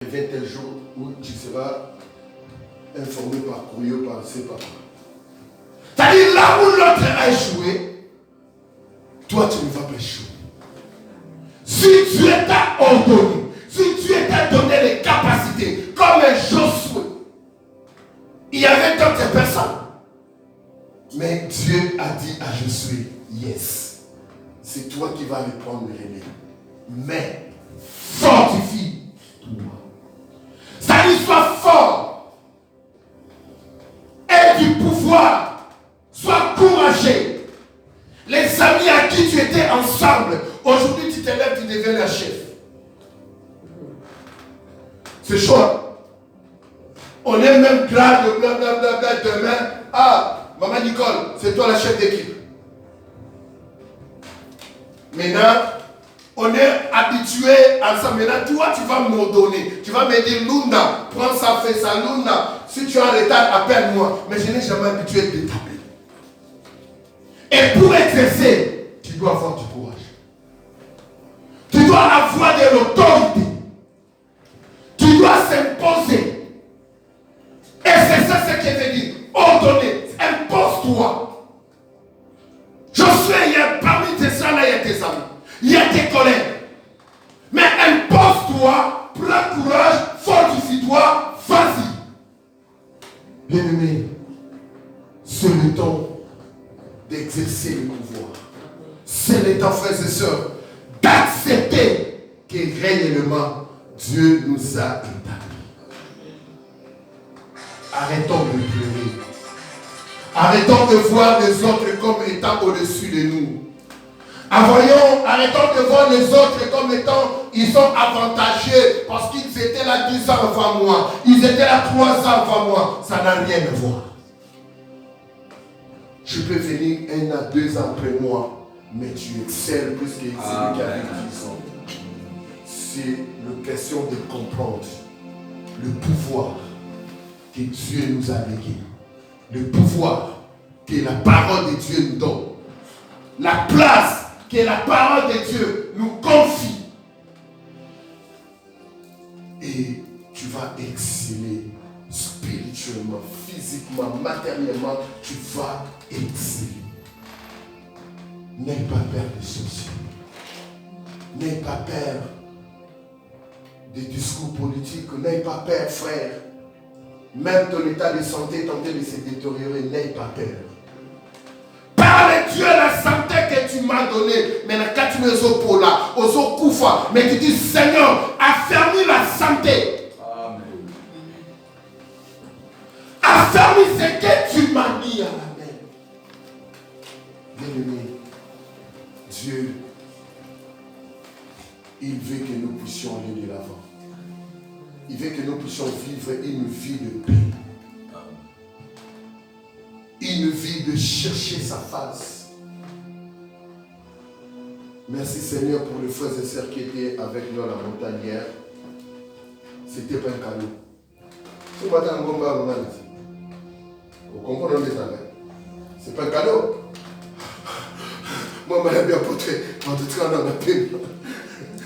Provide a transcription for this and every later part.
Il vient tel jour où tu seras informé par courrier par ses parents. C'est-à-dire là où l'autre a échoué, toi tu ne vas pas échouer. Si Dieu t'a ordonné, si Dieu t'a donné les capacités, comme un Josué, il y avait d'autres personnes. Mais Dieu a dit à Josué, yes, c'est toi qui vas reprendre le relais. Mais fortifie-toi. C'est-à-dire sois fort. Aie du pouvoir. Sois courageux. Les amis à qui tu étais ensemble, aujourd'hui tu te lèves, tu deviens la chef. C'est chaud. On est même grave de blablabla demain. Ah, maman Nicole, c'est toi la chef d'équipe. Maintenant, on est habitué à ça. Maintenant, toi, tu vas m'ordonner. Tu vas me dire, Lunda, prends ça, fais ça. Lunda, si tu es en retard, appelle-moi. Mais je n'ai jamais habitué de t'appeler. Et pour exercer, tu dois avoir du courage. Tu dois avoir de l'autorité. Tu dois s'imposer. Et c'est ça ce qui veut dire. Ordonner. Impose-toi. Josué, parmi tes soeurs, il y a tes amis. Il y a tes collègues. Mais impose-toi, prends courage, fortifie-toi, vas-y. Bien-aimé, c'est le temps d'exercer le pouvoir. C'est le temps, frères et sœurs, d'accepter que réellement Dieu nous a établis. Arrêtons de pleurer. Arrêtons de voir les autres comme étant au-dessus de nous. Arrêtons de voir les autres comme étant, ils sont avantagés parce qu'ils étaient là 10 ans avant moi. Ils étaient là 3 ans avant moi. Ça n'a rien à voir. Je peux venir 1 à 2 ans après moi, mais tu excelles plus que celui qui a 10 ans. C'est une question de comprendre le pouvoir que Dieu nous a légué. Le pouvoir que la parole de Dieu nous donne. La place que la parole de Dieu nous confie. Et tu vas exceller spirituellement, physiquement, matériellement. Tu vas exceller. N'aie pas peur des sorciers. N'aie pas peur des discours politiques. N'aie pas peur, frère. Même ton état de santé est en train de se détériorer. N'aie pas peur. Parle Dieu la santé que tu m'as donnée. Mais quand tu es au pola, au koufa, mais tu dis Seigneur, affermis la santé. Amen. Affermis ce que tu m'as mis à la main. Bien-aimé, Dieu, il veut que nous puissions aller de l'avant. Il veut que nous puissions vivre une vie de paix. Une vie de chercher sa face. Merci Seigneur pour les frères et sœurs qui étaient avec nous à la montagne hier. C'était pas un cadeau. Ce matin, on va vous comprenez ça. C'est pas un cadeau. Moi, je m'avais bien porté. En tout cas, on a paix.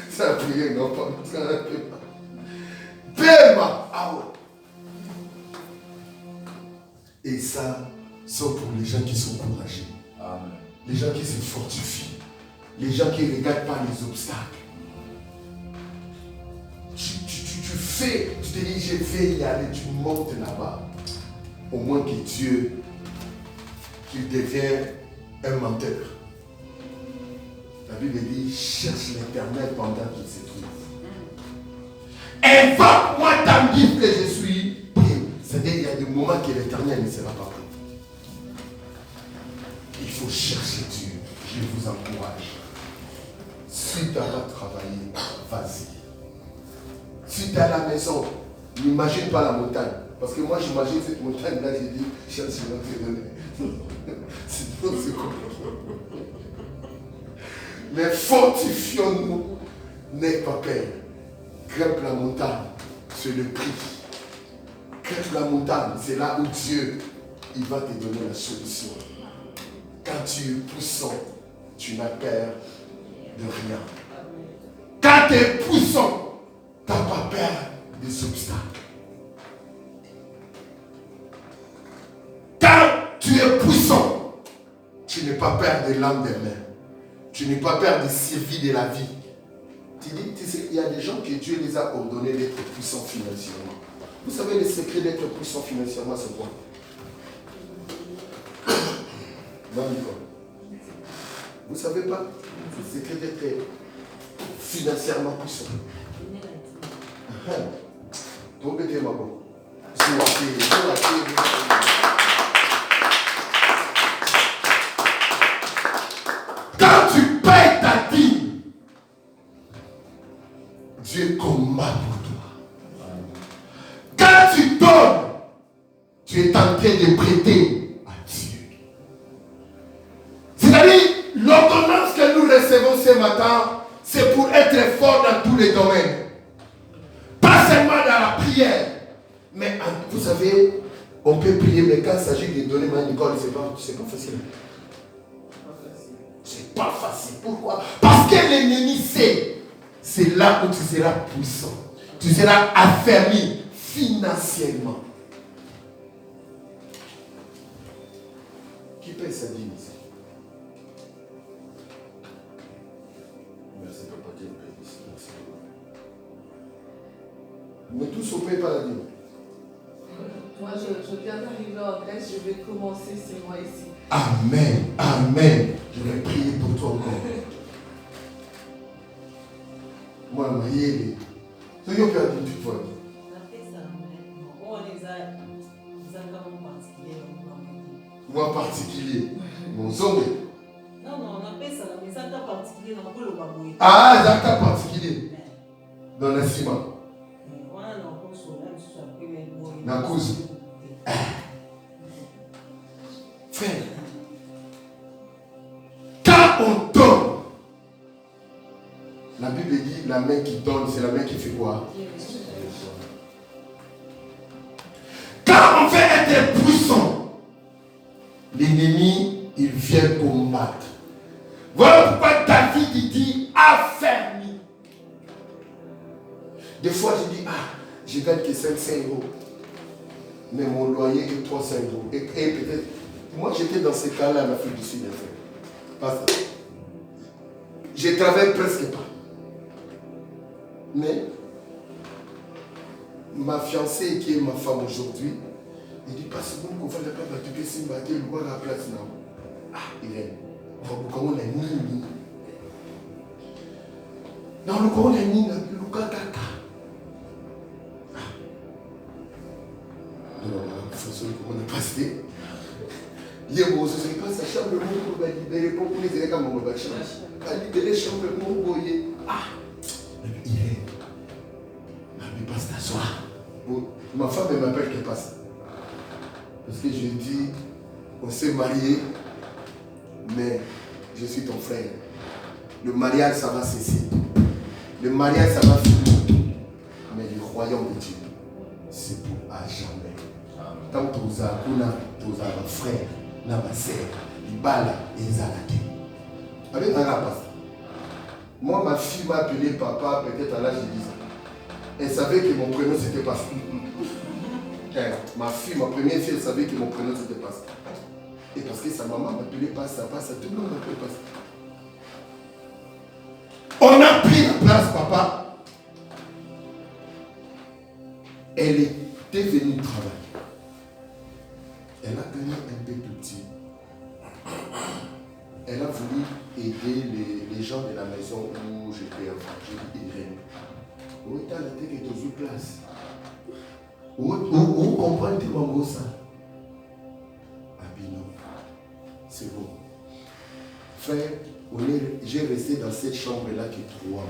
Ça a prié, non pas. Ça a paix. Paiement. Ah ouais. Et ça, sont pour les gens qui sont courageux. Amen. Les gens qui se fortifient. Les gens qui ne regardent pas les obstacles. Tu fais, tu te dis je vais y aller, tu montes là-bas. Au moins que Dieu, qu'il devienne un menteur. La Bible dit cherche l'Éternel pendant qu'il se trouve. Invoque-moi tandis que je suis prêt. C'est-à-dire il y a des moments que l'Éternel ne sera pas prêt. Il faut chercher Dieu. Je vous encourage. Si tu n'as pas travaillé, vas-y. Si tu es à la maison, n'imagine pas la montagne. Parce que moi, j'imagine cette montagne-là, j'ai dit, cherche le sinon, c'est compliqué. Mais fortifions-nous. N'aie pas peur. Grimpe la montagne. C'est le prix. Grimpe la montagne. C'est là où Dieu, il va te donner la solution. Quand tu es puissant, tu n'as peur de rien. Quand tu es puissant, tu n'as pas peur des obstacles. Quand tu es puissant, tu n'es pas peur de l'âme des mains. Tu n'es pas peur de servir de la vie. Tu sais, il y a des gens que Dieu les a ordonnés d'être puissants financièrement. Vous savez le secret d'être puissant financièrement, c'est quoi? Non, Nicole. Vous ne savez pas le secret d'être financièrement puissant. Quand tu payes ta dîme, Dieu combat pour toi. Quand tu donnes, tu es en train de prêter à Dieu. C'est-à-dire, l'ordonnance que nous recevons ce matin, c'est pour être fort dans tous les domaines. Pas seulement dans la prière. Mais vous savez, on peut prier, mais quand il s'agit de donner ma Nicole, c'est pas facile. C'est pas facile. Pourquoi? Parce que l'ennemi sait, c'est là où tu seras puissant. Tu seras affermi financièrement. Qui paye sa dîme ici? Merci papa, Dieu paye ici. Merci. Mais tous on ne paye pas la dîme. Moi, je viens d'arriver en Grèce, je vais commencer ce mois ici. Amen, amen. Je vais prier pour toi encore. Moi, je vais aller. Tu as perdu une petite fois. Moi, particulier. Mon zombie. Non, on appelle ça, mais ça t'a particulier dans le babouille. Ah, ça t'a particulier. Dans le ciment. La cause. Frère, quand on donne, la Bible dit la main qui donne, c'est la main qui fait quoi? Quand on veut être puissant, l'ennemi, il vient combattre. Voilà pourquoi David il dit affermi. Des fois, je dis, je gagne que 5 euros. Mais mon loyer est 300 euros. Et peut-être, moi j'étais dans ces cas-là en Afrique du Sud. Parce que je ne travaille presque pas. Mais ma fiancée qui est ma femme aujourd'hui, elle dit, parce que vous ne pouvez pas battre que si vous battez le roi à la place. Non. Irène, comment on a mis. Dans le corps on a mis le kaka. On a passé. Il y a beaucoup de choses qui passent à chambre, on va libérer pour les élèves comme on va chercher. À libérer chambre, on va y il est. Ma passe t'asseoir. Ma femme, elle m'appelle qu'elle passe. Parce que je dis, on s'est mariés, mais je suis ton frère. Le mariage, ça va cesser. Le mariage, ça va finir. Mais le royaume de Dieu, c'est pour à jamais. Tant que tu as un frère, ma sœur, Ibala et Zalate. Avec un rapace. Moi, ma fille m'a appelé papa, peut-être à l'âge de 10 ans. Elle savait que mon prénom c'était Pascal. Ma fille, ma première fille, elle savait que mon prénom c'était Pascal. Et parce que sa maman m'appelait Pascal, tout le monde m'appelait Pascal. On a pris la place, papa. Elle était venue travailler. Elle a gagné un peu tout petit. Elle a voulu aider les gens de la maison où j'étais enfant. J'ai dit, Irène, où est la tête qui est aux place? Où comprendre tes mamans ça? Abino, c'est bon. Frère, j'ai resté dans cette chambre-là que 3 mois.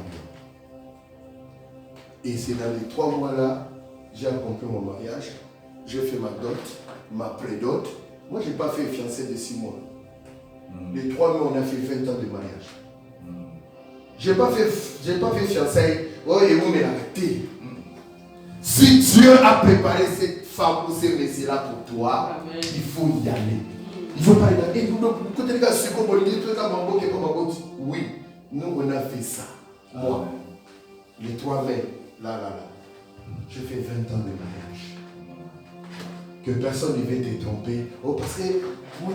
Et c'est dans les 3 mois-là, j'ai accompli mon mariage. J'ai fait ma dot, ma pré-dot. Moi, je n'ai pas fait fiancé de 6 mois. Les 3 mois, on a fait 20 ans de mariage. Je n'ai pas fait fiancé. Oh, et vous m'arrêtez. Si Dieu a préparé cette femme ou ce messieurs-là pour toi, amen, il faut y aller. Il ne faut pas y aller. Et nous, côté des gars, c'est comme on dit, oui, nous, on a fait ça. Moi, les 3 mains, là. J'ai fait 20 ans de mariage. Que personne ne va te tromper. Oh, parce que moi,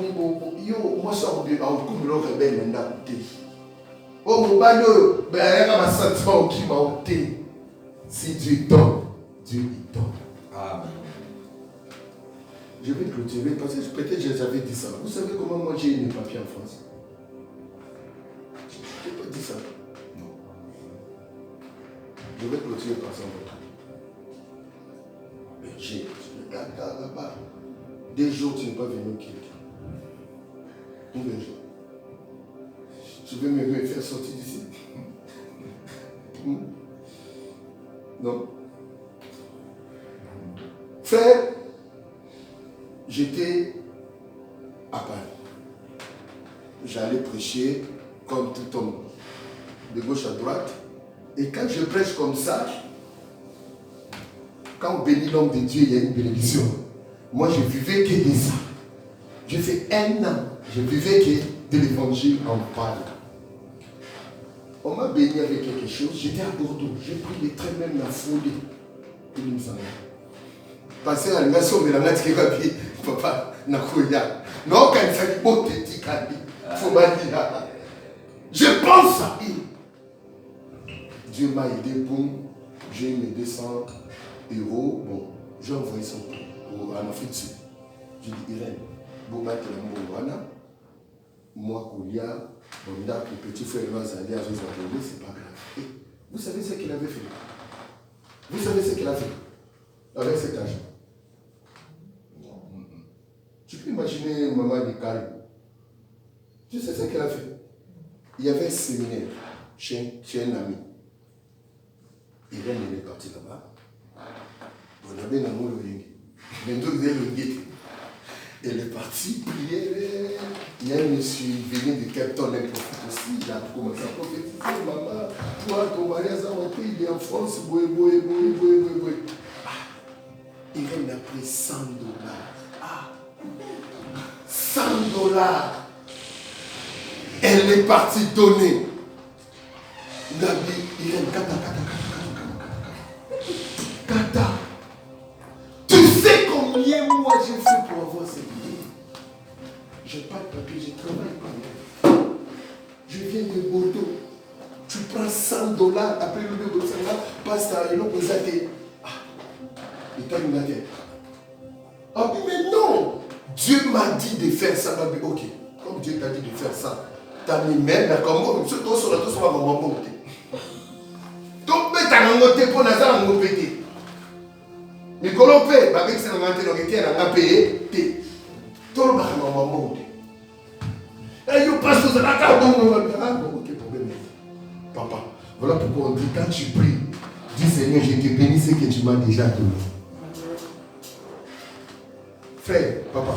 je suis en couple de rebelle maintenant. Oh, mon bagnole, si Dieu donne, Dieu il donne. Amen. Je vais clôturer parce que peut-être j'avais dit ça. Vous savez comment moi j'ai eu mes papiers en France? Je n'ai pas dit ça. Non. Je vais clôturer par ça. Mais j'ai là-bas. Des jours tu n'es pas venu au Québec. Des jours. Tu veux me faire sortir d'ici? Non. Frère, j'étais à Paris. J'allais prêcher comme tout homme, de gauche à droite. Et quand je prêche comme ça, quand on bénit l'homme de Dieu, il y a une bénédiction. Moi, je vivais que de ça. J'ai fait 1 an. Je vivais que de l'évangile en parle. On m'a béni avec quelque chose. J'étais à Bordeaux. J'ai pris les trains même la foulée. Il me semble. Passer à l'animation, mais la main qui va bien. Papa, Nakoya. Non, quand il s'agit de petit candy. Faut pas dire. Je pense à lui. Dieu m'a aidé pour. J'ai mes 200 euros. Bon, j'ai envoyé son en Afrique du Sud. J'ai dit, Irène, vous mettez la Mourana. Moi, Koulia, le petit frère va aller avec son c'est pas grave. Et vous savez ce qu'il avait fait? Vous savez ce qu'il a fait avec cet argent? Tu peux imaginer maman de Kari. Tu sais ce qu'elle a fait? Il y avait un séminaire chez un ami. Irène est partie là-bas. On avait un amour le elle est partie prier. Il y a un monsieur venu de Capton, un prophète aussi. Il a commencé à prophétiser. Maman, toi, ton mari il est en France. Irène a pris $100. 100 $. Elle est partie donner. Nabi, Irène, kata. Tu sais combien moi j'ai fait pour avoir ces billets? J'ai pas de papier, je travaille pas. Je viens de Bordeaux. Tu prends $100, après le lieu de ça, passe à une autre posée. Il t'a mis la tête. Ah oui, mais non! Dieu m'a dit de faire ça. Ok, comme Dieu t'a dit de faire ça, t'as mis même la combo, tu dois sur la tour, ça va monter. Donc, tu as monté pour la salle, on va péter. Mais quand on paye, avec ces gens qui ont payé, tout le monde va monter. Et il passe sur la carte, ok, problème. Papa, voilà pourquoi on dit quand tu pries, dis Seigneur, je te bénis ce que tu m'as déjà donné. Frère, papa,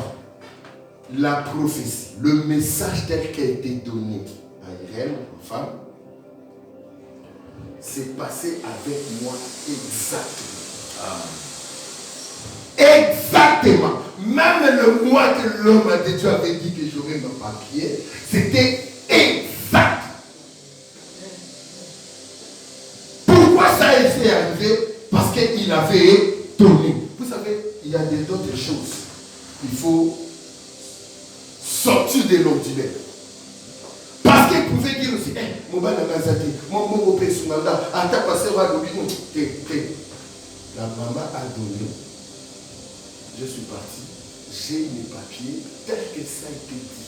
la prophétie, le message tel qu'il a été donné à Irène, ma femme, c'est passé avec moi exactement. Exactement. Même le mois que l'homme de Dieu avait dit que j'aurais mon papier, c'était exact. Pourquoi ça a été arrivé? Parce qu'il avait donné. Vous savez, il y a d'autres choses. Il faut sortir de l'ordinaire. Parce qu'il pouvait dire aussi, mon bananazati, mon mopé soumanda, à ta passé va l'oublier. La maman a donné. Je suis parti. J'ai mes papiers tel que ça a été dit.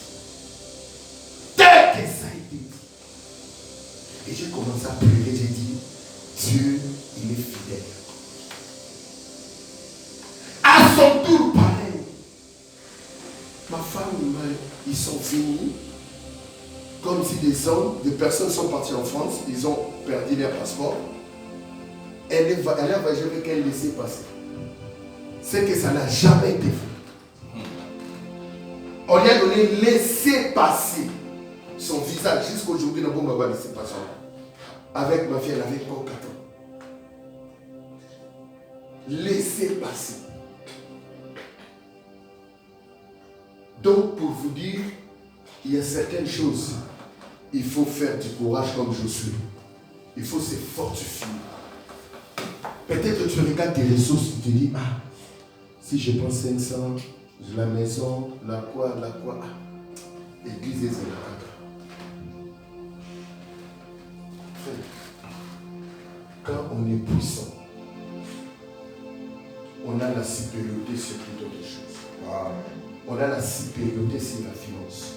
Tel que ça a été dit. Et j'ai commencé à prier. J'ai dit, Dieu, il est fidèle. À son tour, pareil. Ma femme, ils sont venus. Comme si des personnes sont parties en France, ils ont perdu leur passeport. Elle a voyagé qu'elle laissait passer. C'est que ça n'a jamais été fait. On lui a donné laisser passer son visage. Jusqu'aujourd'hui, on va laisser passer. Avec ma fille, elle avait encore 4 ans. Laisser passer. Donc, pour vous dire, il y a certaines choses. Il faut faire du courage comme je suis. Il faut se fortifier. Peut-être que tu regardes tes ressources, tu te dis, ah, si je prends 500, la maison, la quoi, église et c'est la carte. Quand on est puissant, on a la supériorité sur toutes les choses. On a la supériorité sur la finance.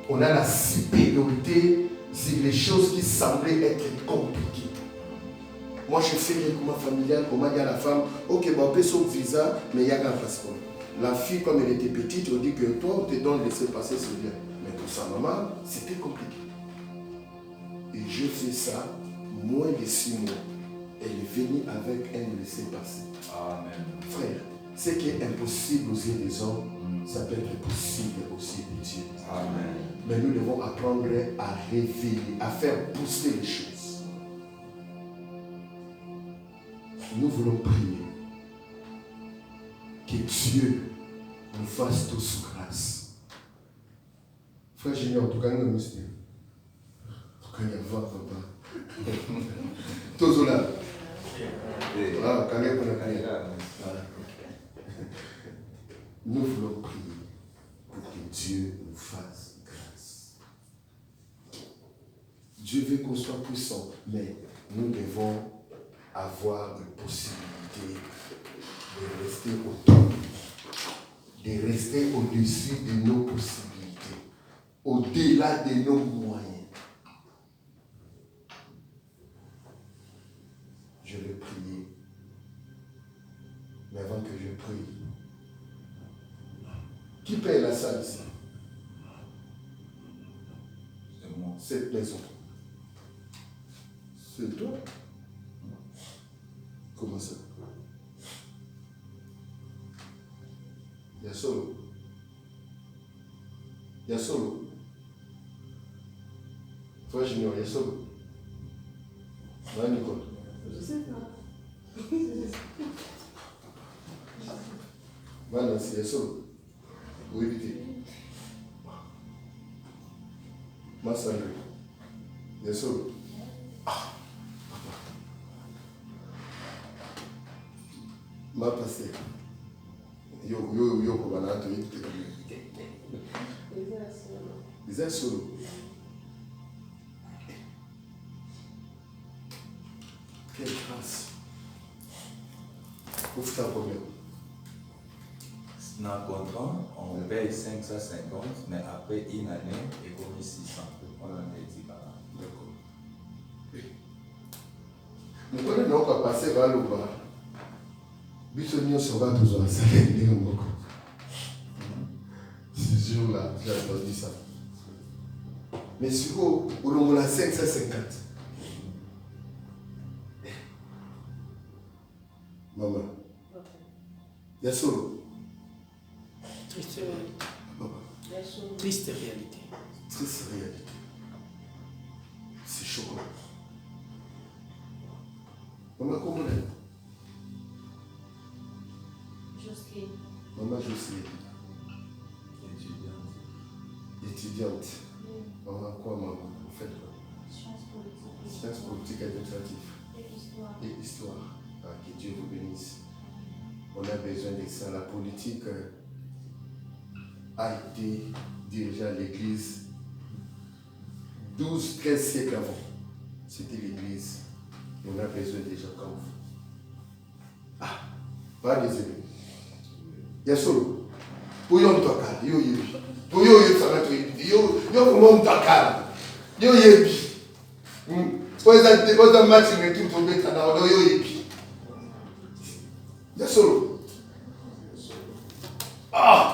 On a la supériorité sur les choses qui semblaient être compliquées. Moi, je fais les commandes familiales, comment il y a la femme, ok, bon, on peut son visa, mais il y a un passeport. La fille, comme elle était petite, on dit que toi, on te donne laisser passer ce bien. Mais pour sa maman, c'était compliqué. Et je fais ça, moins de 6 mois. Elle est venue avec un laisser-passer. Amen. Frère, ce qui est impossible aux yeux des hommes, ça peut être possible aussi de Dieu. Amen. Mais nous devons apprendre à réveiller, à faire pousser les choses. Nous voulons prier que Dieu nous fasse tous sous grâce. Frère Junior, en tout cas, nous sommes en tout cas, il y a 20 papa. Tous là. Nous voulons prier pour que Dieu nous fasse grâce. Dieu veut qu'on soit puissant, mais nous devons avoir la possibilité de rester au top, de rester au-dessus de nos possibilités, au-delà de nos moyens. Je vais prier. Mais avant que je prie, qui paye la salle ici? C'est moi. Cette maison. C'est toi? Comment ça? Il y a solo. Il y a solo. Frère Junior, il y a solo. Ouais, Nicole. Je sais pas. Voilà, c'est solo. Vous évitez. Ma Sandrine. Il y a solo. Ah, papa. Ma passé. Yo, comme on a entendu. Ils sont solo. Quelle grâce. Où est-ce problème? Dans le contrat, on paye 550, mais après une année, il commet 600. On en est dit par là. D'accord. Nous connaissons pas passer vers le bas. Bisogno sera toujours à salaire. Ce jour-là, j'ai entendu ça. Mais sur où on a 550. Maman. Il y a solo. Triste réalité. Triste réalité. Triste réalité. C'est choquant. Maman, comment elle est? Jocelyne. Maman Jocelyne. Étudiante. Maman, quoi, maman? Vous faites quoi? Sciences politiques et administratives. Et histoire. Ah, que Dieu vous bénisse. On a besoin de ça. La politique a été dirigée à l'église 12-13 siècles avant. C'était l'église. On a besoin de gens comme vous. Ah, pas désolé. Il y a solo. Pour yon toka, yo yebi. Pour yo ça va être yo comment toka. Yo yebi. Pour les matchs mais tout pour mettre dans yo yebi. Il y a solo. Ah!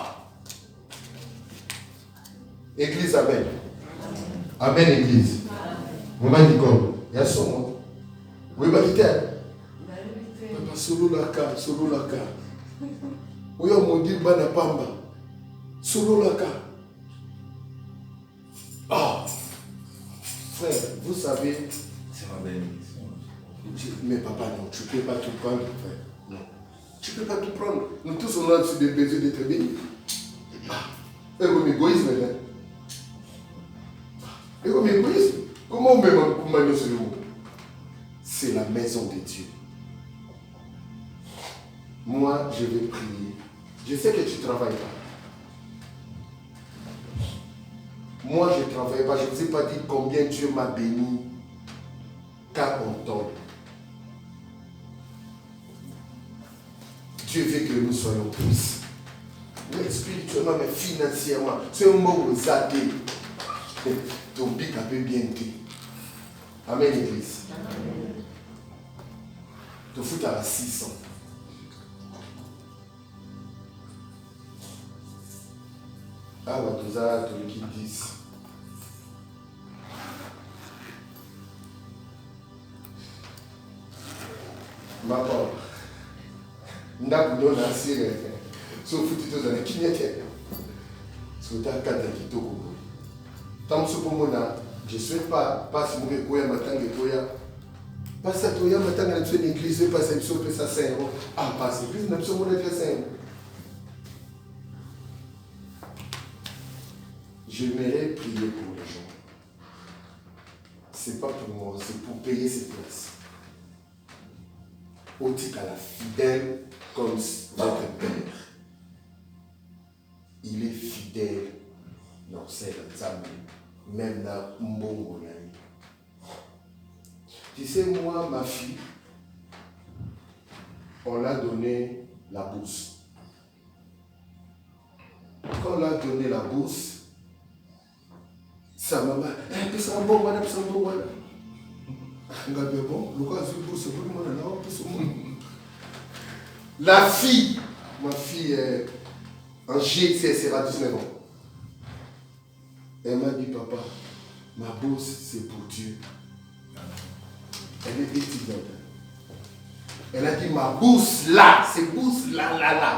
Église, amen. Amen, église. Maman Nicole, il y a solo. Oui, bah, quitter. Papa, solo la carte, solo la carte. Oui, on m'a dit, bana pamba. Solo la carte. Ah! Frère, vous savez. C'est ma bénédiction. Mais papa, non, tu ne peux pas tout prendre, frère. Non. Tu ne peux pas tout prendre. Nous tous, on a des besoins d'être bénis. Ah! Et comme égoïsme, hein? Et comme égoïsme, comment on met un sur le mot? C'est la maison de Dieu. Moi, je vais prier. Je sais que tu ne travailles pas. Moi, je ne travaille pas. Je ne vous ai pas dit combien Dieu m'a béni. Car on tombe. Dieu veut que nous soyons plus. Mais spirituellement, mais financièrement. C'est un mot aux athées. Ton pic a peu bien été. Amen, Église. Tu fous à 600. Ah, ouais, tout ça, tout le qui disent. Ma part. Ndakudona asire. Sauf que tu es qui n'était. Sauf que tu as 4 ans. Tant que je ne souhaite pas si vous voulez matin et toya. Pas ça toya matin à l'église, pas ça sur ça 5 euros. Ah, pas ça, plus n'a pas de 5 euros. J'aimerais prier pour les gens. Ce n'est pas pour moi, c'est pour payer ces places. Otika la fidèle comme votre père. Il est fidèle dans cette examen, même dans Mbongo. Tu sais, moi, ma fille, on l'a donné la bourse. Quand on l'a donné la bourse, sa maman, c'est un bon voilà, c'est un bon voilà. La fille, ma fille en GCS, elle a 19 ans. Elle m'a dit, papa, ma bourse c'est pour Dieu. Elle est étudiante. Elle a dit, ma bourse là, c'est bourse là.